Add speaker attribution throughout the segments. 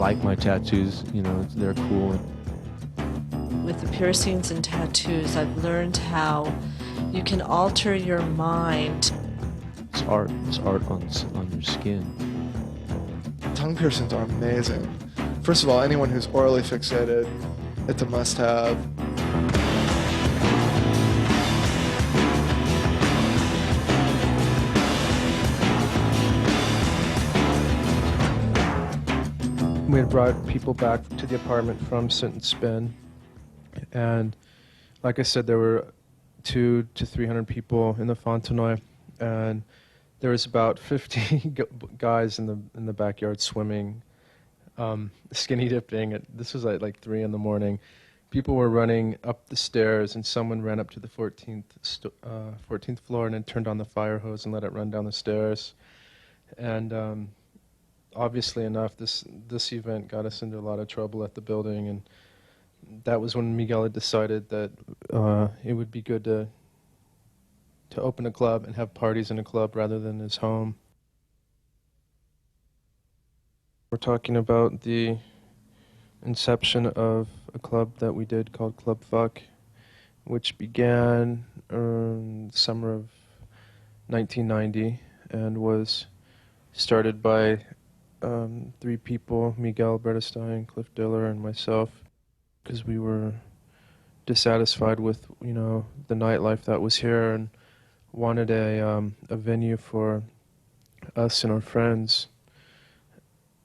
Speaker 1: like my tattoos, you know, they're cool.
Speaker 2: With the piercings and tattoos, I've learned how you can alter your mind.
Speaker 1: It's art on your skin.
Speaker 3: Tongue piercings are amazing. First of all, anyone who's orally fixated, it's a must-have.
Speaker 4: We had brought people back to the apartment from Sit and Spin, and like I said, there were 200 to 300 people in the Fontenoy, and there was about 50 guys in the backyard swimming, skinny dipping. This was at like 3 in the morning. People were running up the stairs, and someone ran up to the 14th floor and then turned on the fire hose and let it run down the stairs. And obviously enough, this event got us into a lot of trouble at the building, and that was when Miguel had decided that it would be good to open a club and have parties in a club rather than his home. We're talking about the inception of a club that we did called Club Fuck, which began in the summer of 1990 and was started by 3 people, Miguel Bertestein, Cliff Diller, and myself, because we were dissatisfied with, you know, the nightlife that was here and wanted a venue for us and our friends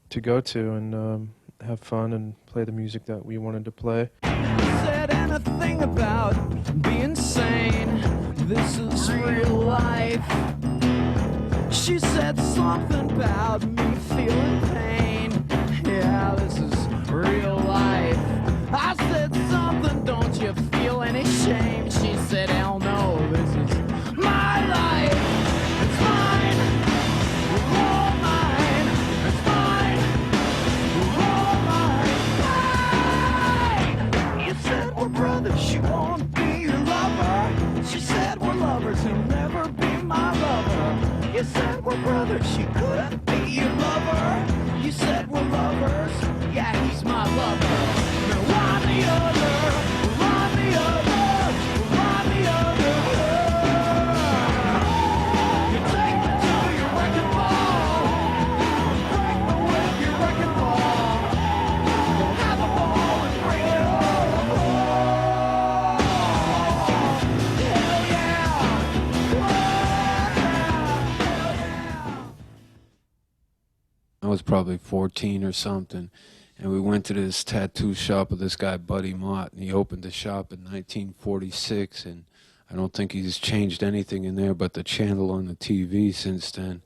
Speaker 4: to go to and have fun and play the music that we wanted to play.
Speaker 5: Said anything about being sane. This is real life. She said something about me feeling pain. Yeah, this is real life. I said something, don't you feel any shame? She said, hell no, this is my life. It's mine, we're all mine. It's mine, we're all mine. You said we're brothers, she won't be your lover. She said we're lovers, he'll never be my lover. You said we're brothers, she couldn't be your lover. You said we're lovers, yeah, he's my lover. Now I'm the other, I'm the other, I'm the other. You take me to your wrecking ball, break me with your wrecking ball. We'll have a ball and bring it all. Hell yeah!
Speaker 6: I was probably 14 or something, and we went to this tattoo shop of this guy, Buddy Mott, and he opened the shop in 1946, and I don't think he's changed anything in there but the channel on the TV since then.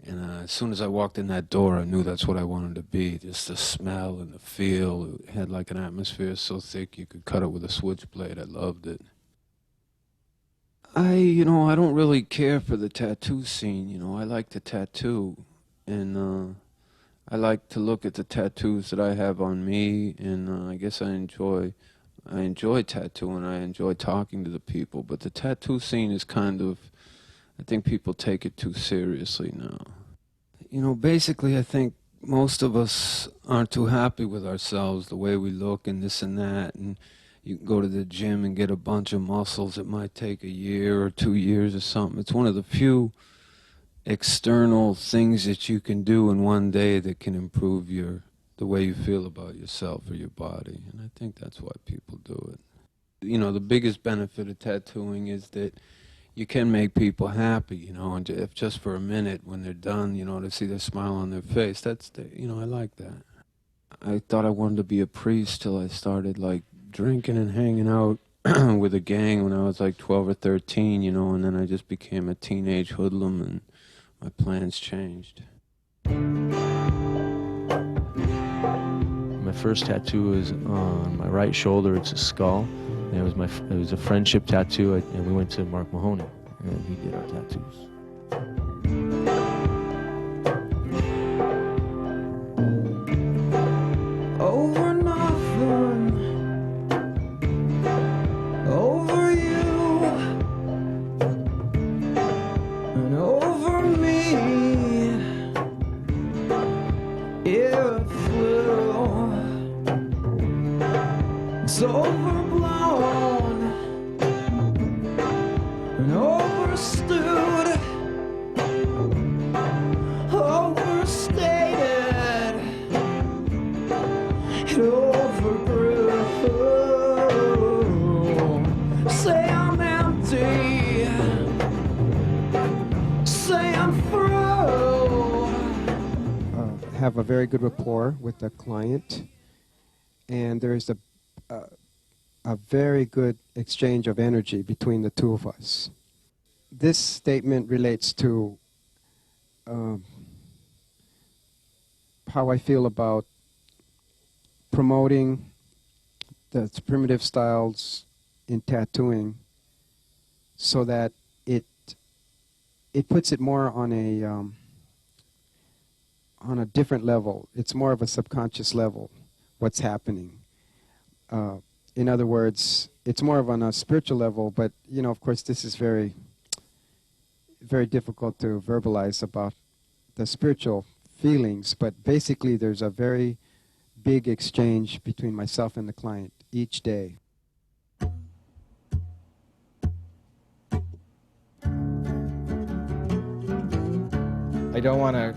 Speaker 6: And as soon as I walked in that door, I knew that's what I wanted to be, just the smell and the feel. It had like an atmosphere so thick you could cut it with a switchblade. I loved it. I don't really care for the tattoo scene, you know. I like to tattoo, and I like to look at the tattoos that I have on me, and I guess I enjoy tattooing. I enjoy talking to the people, but the tattoo scene is kind of, I think people take it too seriously now. You know, basically I think most of us aren't too happy with ourselves, the way we look and this and that, and you can go to the gym and get a bunch of muscles. It might take a year or 2 years or something. It's one of the few external things that you can do in one day that can improve the way you feel about yourself or your body, and I think that's why people do it. You know, the biggest benefit of tattooing is that you can make people happy, you know, and if just for a minute when they're done, you know, to see the smile on their face, I like that. I thought I wanted to be a priest till I started like drinking and hanging out with a gang when I was like 12 or 13, you know, and then I just became a teenage hoodlum and my plans changed.
Speaker 1: My first tattoo was on my right shoulder. It's a skull. And it was a friendship tattoo, and we went to Mark Mahoney, and he did our tattoos.
Speaker 5: Over nothing, over you, and over me. It flew. It's overblown and overstood, overstated, and overgrew. Say I'm empty, say I'm through.
Speaker 7: Have a very good rapport with the client, and there's a very good exchange of energy between the two of us. This statement relates to how I feel about promoting the primitive styles in tattooing, so that it puts it more on a different level. It's more of a subconscious level, what's happening. In other words, it's more of on a spiritual level, but, you know, of course, this is very, very difficult to verbalize about the spiritual feelings, but basically there's a very big exchange between myself and the client each day.
Speaker 8: I don't want to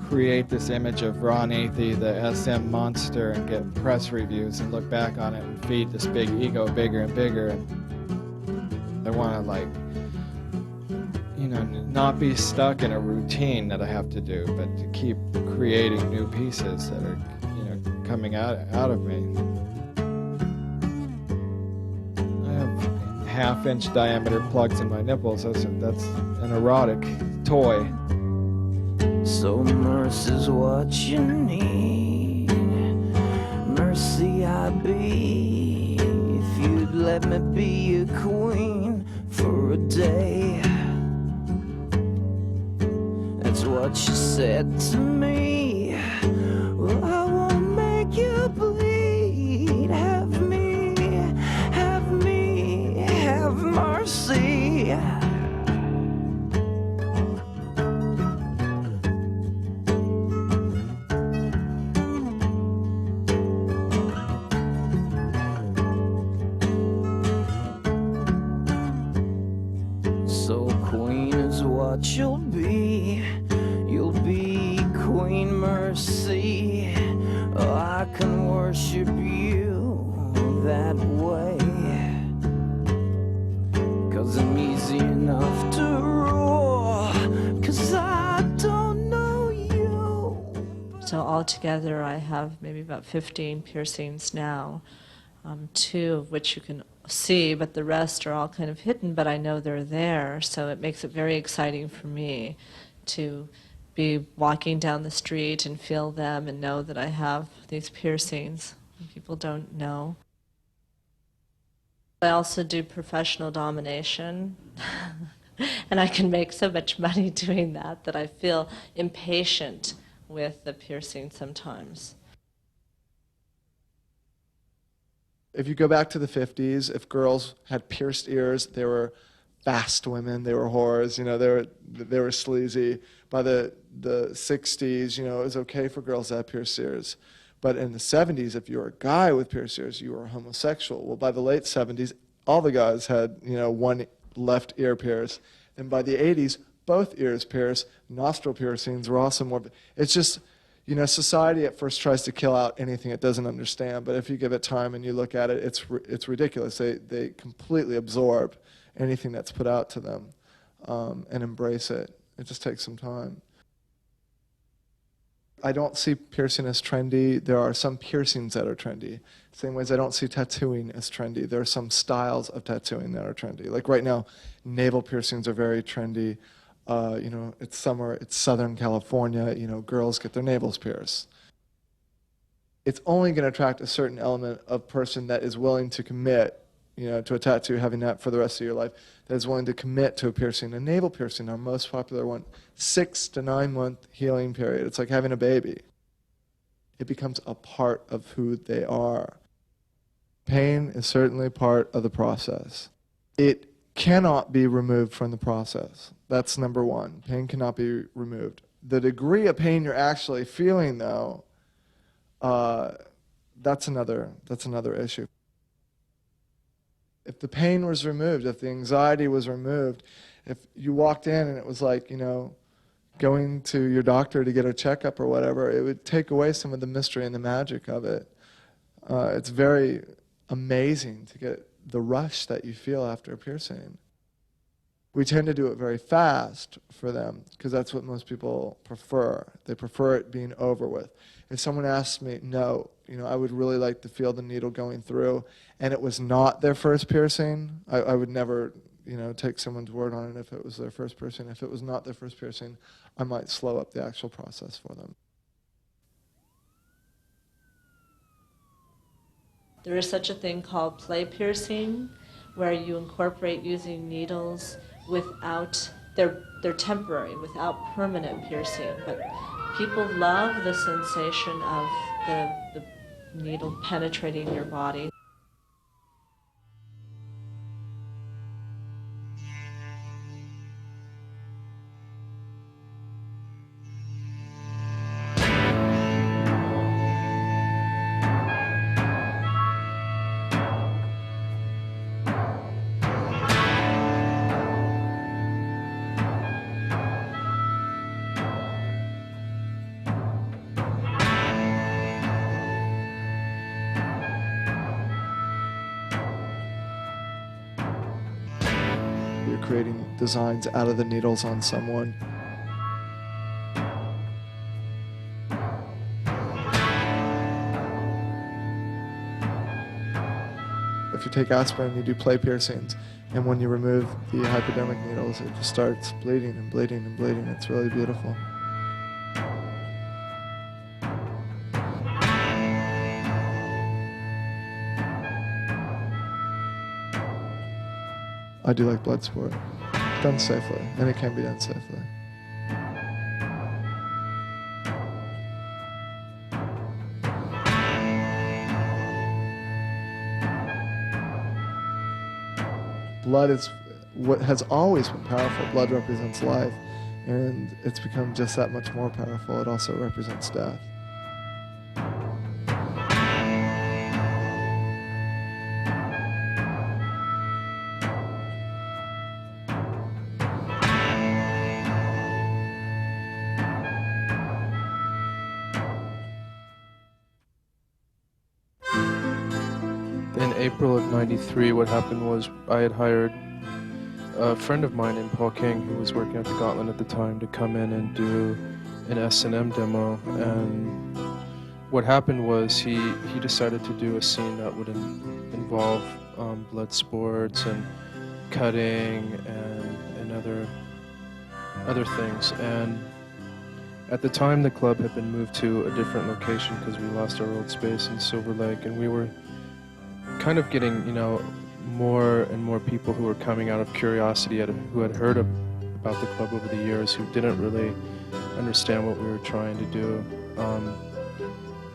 Speaker 8: create this image of Ron Athey, the SM monster, and get press reviews and look back on it and feed this big ego bigger and bigger. And I want to, like, you know, not be stuck in a routine that I have to do, but to keep creating new pieces that are, you know, coming out of me. I have half-inch diameter plugs in my nipples. That's an erotic toy.
Speaker 5: So mercy's what you need. Mercy I be. If you'd let me be your queen for a day. That's what you said to me. Well, I won't make you bleed. Have me, have mercy. So queen is what you'll be. You'll be Queen Mercy. Oh, I can worship you that way. 'Cause I'm easy enough to rule. 'Cause I don't know you.
Speaker 2: So altogether, I have maybe about 15 piercings now, 2 of which you can see, but the rest are all kind of hidden, but I know they're there, so it makes it very exciting for me to be walking down the street and feel them and know that I have these piercings. People don't know. I also do professional domination, and I can make so much money doing that that I feel impatient with the piercing sometimes.
Speaker 3: If you go back to the 50s, if girls had pierced ears, they were fast women, they were whores, you know, they were sleazy. By the 60s, you know, it was okay for girls to have pierced ears. But in the 70s, if you were a guy with pierced ears, you were homosexual. Well, by the late 70s, all the guys had, you know, one left ear pierced. Then by the 80s, both ears pierced, nostril piercings were also more. It's just, you know, society at first tries to kill out anything it doesn't understand, but if you give it time and you look at it, it's ridiculous. They completely absorb anything that's put out to them and embrace it. It just takes some time. I don't see piercing as trendy. There are some piercings that are trendy. Same ways I don't see tattooing as trendy. There are some styles of tattooing that are trendy. Like right now, navel piercings are very trendy. You know, it's summer, it's Southern California, you know, girls get their navels pierced. It's only going to attract a certain element of person that is willing to commit, you know, to a tattoo, having that for the rest of your life, that is willing to commit to a piercing. A navel piercing, our most popular one, 6 to 9 month healing period. It's like having a baby. It becomes a part of who they are. Pain is certainly part of the process. It cannot be removed from the process. That's number one. Pain cannot be removed. The degree of pain you're actually feeling, though, that's another issue. if the pain was removed, if the anxiety was removed, if you walked in and it was like, you know, going to your doctor to get a checkup or whatever, it would take away some of the mystery and the magic of it. It's very amazing to get the rush that you feel after a piercing. We tend to do it very fast for them because that's what most people prefer. They prefer it being over with. If someone asks me, no, you know, I would really like to feel the needle going through, and it was not their first piercing, I would never, you know, take someone's word on it if it was their first piercing. If it was not their first piercing, I might slow up the actual process for them.
Speaker 2: There is such a thing called play piercing, where you incorporate using needles without, they're temporary, without permanent piercing. But people love the sensation of the needle penetrating your body.
Speaker 3: You're creating designs out of the needles on someone. If you take aspirin, you do play piercings, and when you remove the hypodermic needles, it just starts bleeding and bleeding and bleeding. It's really beautiful. I do like blood sport, done safely, and it can be done safely. Blood is what has always been powerful. Blood represents life, and it's become just that much more powerful. It also represents death.
Speaker 4: In April of '93, what happened was I had hired a friend of mine named Paul King, who was working at the Gauntlet at the time, to come in and do an S&M demo. And what happened was he decided to do a scene that would involve blood sports and cutting and other things. And at the time, the club had been moved to a different location because we lost our old space in Silver Lake, and we were kind of getting, you know, more and more people who were coming out of curiosity, who had heard about the club over the years, who didn't really understand what we were trying to do.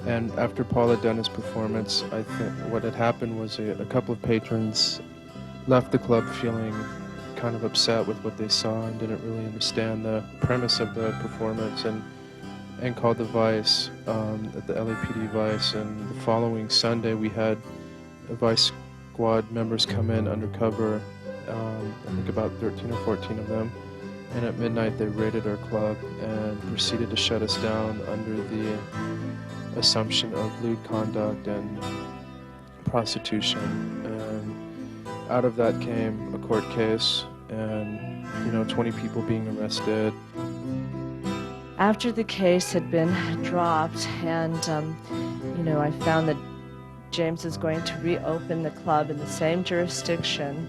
Speaker 4: And after Paul had done his performance, I think what had happened was a couple of patrons left the club feeling kind of upset with what they saw and didn't really understand the premise of the performance, and called the Vice, at the LAPD Vice. And the following Sunday, we had Vice Squad members come in undercover, I think about 13 or 14 of them, and at midnight they raided our club and proceeded to shut us down under the assumption of lewd conduct and prostitution. And out of that came a court case and, you know, 20 people being arrested.
Speaker 2: After the case had been dropped and, you know, I found that James is going to reopen the club in the same jurisdiction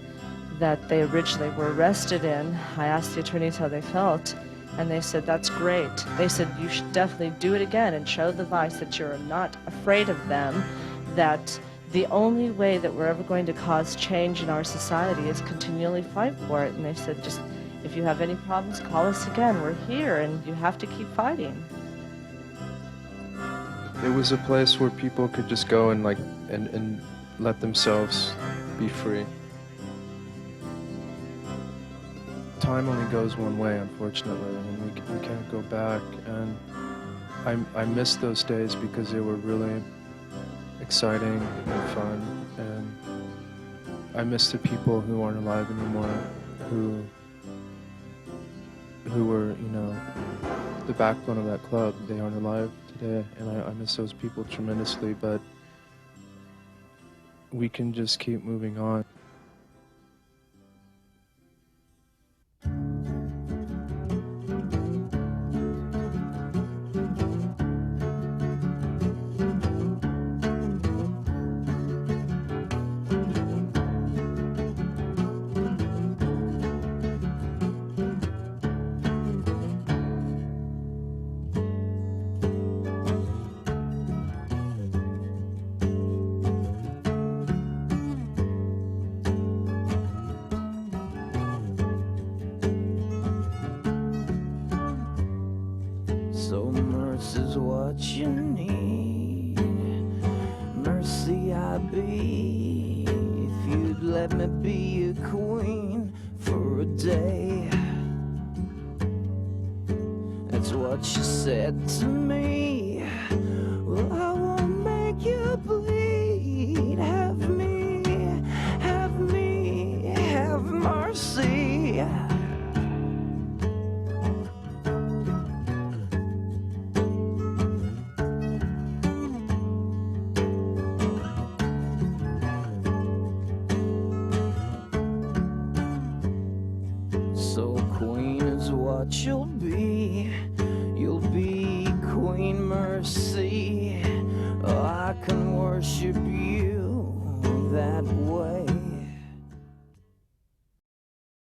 Speaker 2: that they originally were arrested in. I asked the attorneys how they felt, and they said, that's great. They said, you should definitely do it again and show the Vice that you're not afraid of them, that the only way that we're ever going to cause change in our society is continually fight for it. And they said, just, if you have any problems, call us again. We're here, and you have to keep fighting.
Speaker 4: It was a place where people could just go and and let themselves be free. Time only goes one way, unfortunately, and we can't go back. And I miss those days because they were really exciting and fun, and I miss the people who aren't alive anymore, who were, you know, the backbone of that club. They aren't alive today, and I miss those people tremendously, but we can just keep moving on.
Speaker 5: So mercy's what you need. Mercy I be. If you'd let me be your queen for a day. That's what she said to me. Well, I won't make you bleed. Have me, have me, have mercy. So queen is what you'll